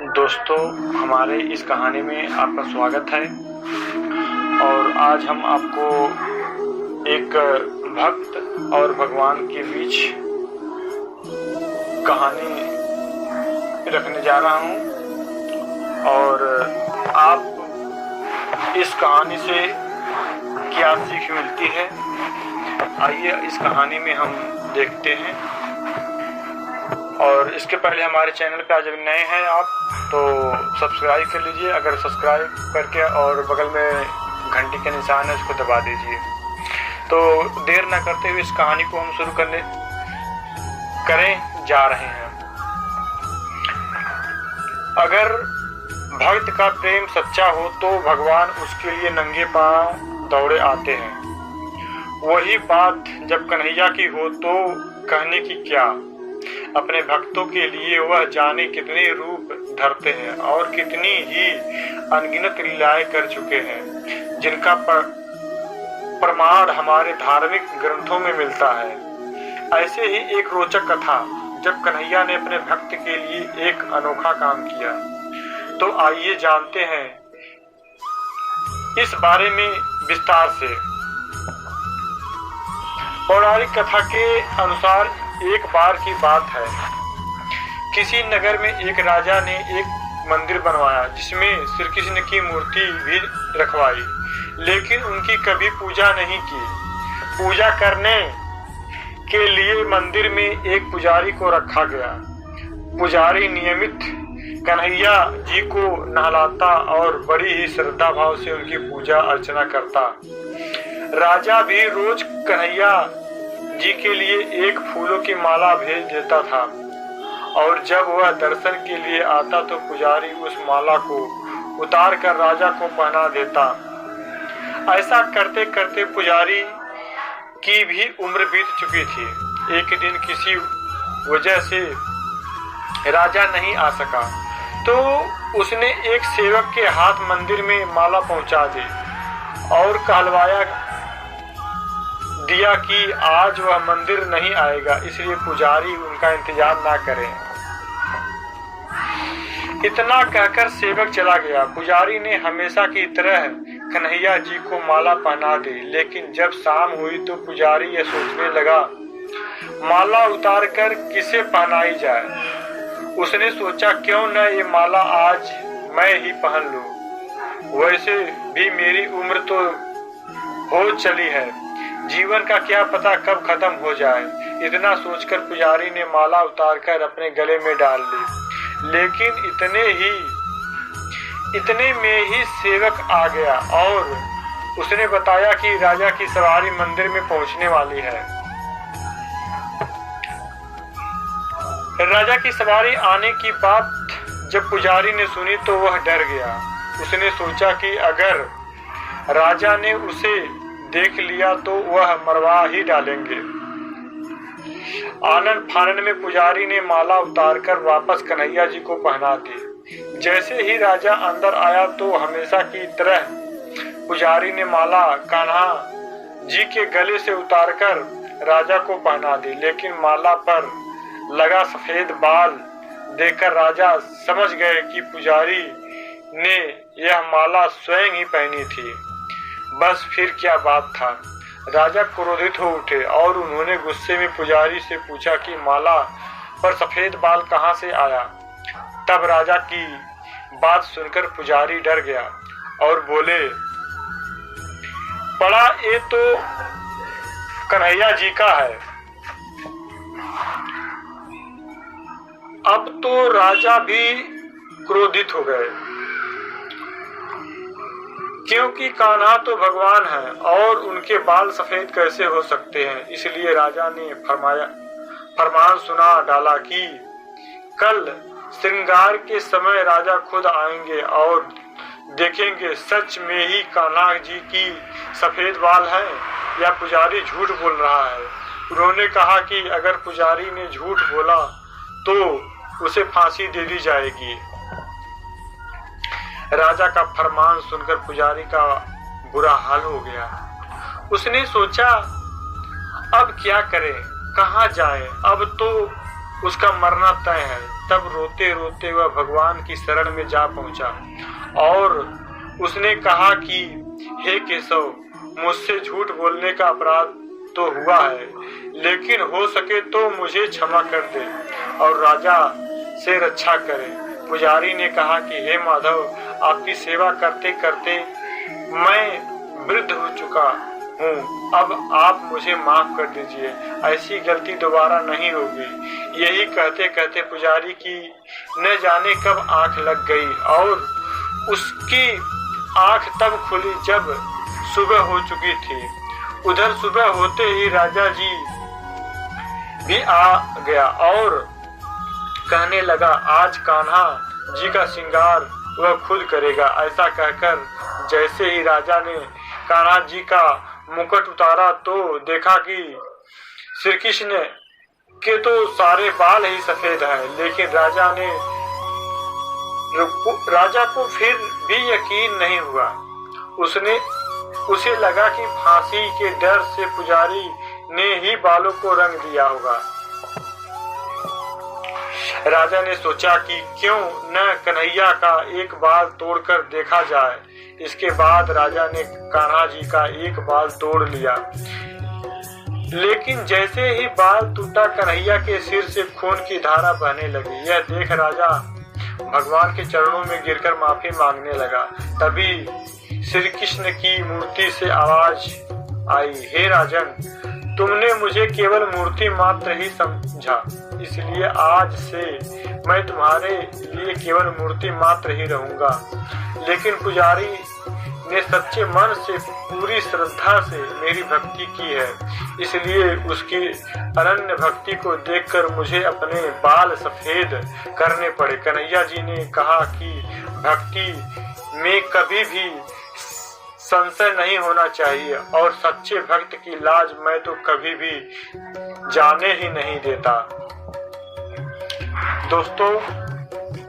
दोस्तों, हमारे इस कहानी में आपका स्वागत है। और आज हम आपको एक भक्त और भगवान के बीच कहानी रखने जा रहा हूं और आप इस कहानी से क्या सीख मिलती है, आइए इस कहानी में हम देखते हैं। और इसके पहले हमारे चैनल पे आज नए हैं आप तो सब्सक्राइब कर लीजिए। अगर सब्सक्राइब करके और बगल में घंटी का निशान है उसको दबा दीजिए। तो देर ना करते हुए इस कहानी को हम शुरू करें जा रहे हैं। अगर भक्त का प्रेम सच्चा हो तो भगवान उसके लिए नंगे पांव दौड़े आते हैं। वही बात जब कन्हैया की हो तो कहने की क्या। अपने भक्तों के लिए वह जाने कितने रूप धरते हैं और कितनी ही अनगिनत लीलाएं कर चुके हैं, जिनका प्रमाण हमारे धार्मिक ग्रंथों में मिलता है। ऐसे ही एक रोचक कथा जब कन्हैया ने अपने भक्त के लिए एक अनोखा काम किया, तो आइए जानते हैं इस बारे में विस्तार से। पौराणिक कथा के अनुसार एक बार की बात है, किसी नगर में एक राजा ने एक मंदिर बनवाया जिसमें श्री कृष्ण की मूर्ति भी रखवाई, लेकिन उनकी कभी पूजा नहीं की। पूजा करने के लिए मंदिर में एक पुजारी को रखा गया। पुजारी नियमित कन्हैया जी को नहलाता और बड़ी ही श्रद्धा भाव से उनकी पूजा अर्चना करता। राजा भी रोज कन्हैया जी के लिए एक फूलों की माला भेज देता था और जब वह दर्शन के लिए आता तो पुजारी उस माला को उतार कर राजा को पहना देता। ऐसा करते करते पुजारी की भी उम्र बीत चुकी थी। एक दिन किसी वजह से राजा नहीं आ सका तो उसने एक सेवक के हाथ मंदिर में माला पहुंचा दी और कहलवाया दिया कि आज वह मंदिर नहीं आएगा, इसलिए पुजारी उनका इंतजार ना करें। इतना कहकर सेवक चला गया। पुजारी ने हमेशा की तरह कन्हैया जी को माला पहना दी, लेकिन जब शाम हुई तो पुजारी यह सोचने लगा माला उतार कर किसे पहनाई जाए। उसने सोचा क्यों न ये माला आज मैं ही पहन लूं। वैसे भी मेरी उम्र तो हो चली है, जीवन का क्या पता कब खत्म हो जाए। इतना सोचकर पुजारी ने माला उतारकर अपने गले में डाल ली, लेकिन इतने में ही सेवक आ गया और उसने बताया कि राजा की सवारी मंदिर में पहुंचने वाली है। राजा की सवारी आने की बात जब पुजारी ने सुनी तो वह डर गया। उसने सोचा कि अगर राजा ने उसे देख लिया तो वह मरवा ही डालेंगे। आनन फानन में पुजारी ने माला उतारकर वापस कन्हैया जी को पहना दी। जैसे ही राजा अंदर आया तो हमेशा की तरह पुजारी ने माला कान्हा जी के गले से उतारकर राजा को पहना दी, लेकिन माला पर लगा सफेद बाल देखकर राजा समझ गए कि पुजारी ने यह माला स्वयं ही पहनी थी। बस फिर क्या बात था। राजा क्रोधित हो उठे और उन्होंने गुस्से में पुजारी से पूछा कि माला पर सफेद बाल कहां से आया। तब राजा की बात सुनकर पुजारी डर गया और बोले, पड़ा ये तो कन्हैया जी का है। अब तो राजा भी क्रोधित हो गए, क्योंकि कान्हा तो भगवान है और उनके बाल सफेद कैसे हो सकते हैं। इसलिए राजा ने फरमान सुना डाला कि कल श्रृंगार के समय राजा खुद आएंगे और देखेंगे सच में ही कान्हा जी की सफेद बाल हैं या पुजारी झूठ बोल रहा है। उन्होंने कहा कि अगर पुजारी ने झूठ बोला तो उसे फांसी दे दी जाएगी। राजा का फरमान सुनकर पुजारी का बुरा हाल हो गया। उसने सोचा अब क्या करें, कहाँ जाएं। अब तो उसका मरना तय है। तब रोते रोते वह भगवान की शरण में जा पहुंचा और उसने कहा कि हे केशव, मुझसे झूठ बोलने का अपराध तो हुआ है, लेकिन हो सके तो मुझे क्षमा कर दे और राजा से रक्षा करे। पुजारी ने कहा कि हे माधव, आपकी सेवा करते करते मैं वृद्ध हो चुका हूँ, अब आप मुझे माफ कर दीजिए, ऐसी गलती दोबारा नहीं होगी। यही कहते कहते पुजारी की न जाने कब आंख लग गई और उसकी आंख तब खुली जब सुबह हो चुकी थी। उधर सुबह होते ही राजा जी भी आ गया और कहने लगा, आज कान्हा जी का श्रृंगार वह खुद करेगा। ऐसा कहकर जैसे ही राजा ने कान्हा जी का मुकुट उतारा तो देखा कि श्री कृष्ण के तो सारे बाल ही सफेद हैं, लेकिन राजा को फिर भी यकीन नहीं हुआ। उसे लगा कि फांसी के डर से पुजारी ने ही बालों को रंग दिया होगा। राजा ने सोचा कि क्यों न कन्हैया का एक बाल तोड़कर देखा जाए। इसके बाद राजा ने कान्हा जी का एक बाल तोड़ लिया, लेकिन जैसे ही बाल टूटा कन्हैया के सिर से खून की धारा बहने लगी। यह देख राजा भगवान के चरणों में गिरकर माफी मांगने लगा। तभी श्री कृष्ण की मूर्ति से आवाज आई, हे राजन, तुमने मुझे केवल मूर्ति मात्र ही समझा, इसलिए आज से मैं तुम्हारे लिए केवल मूर्ति मात्र ही रहूंगा। लेकिन पुजारी ने सच्चे मन से पूरी श्रद्धा से मेरी भक्ति की है, इसलिए उसकी अनन्य भक्ति को देखकर मुझे अपने बाल सफेद करने पड़े। कन्हैया जी ने कहा कि भक्ति में कभी भी संशय नहीं होना चाहिए और सच्चे भक्त की लाज मैं तो कभी भी जाने ही नहीं देता। दोस्तों,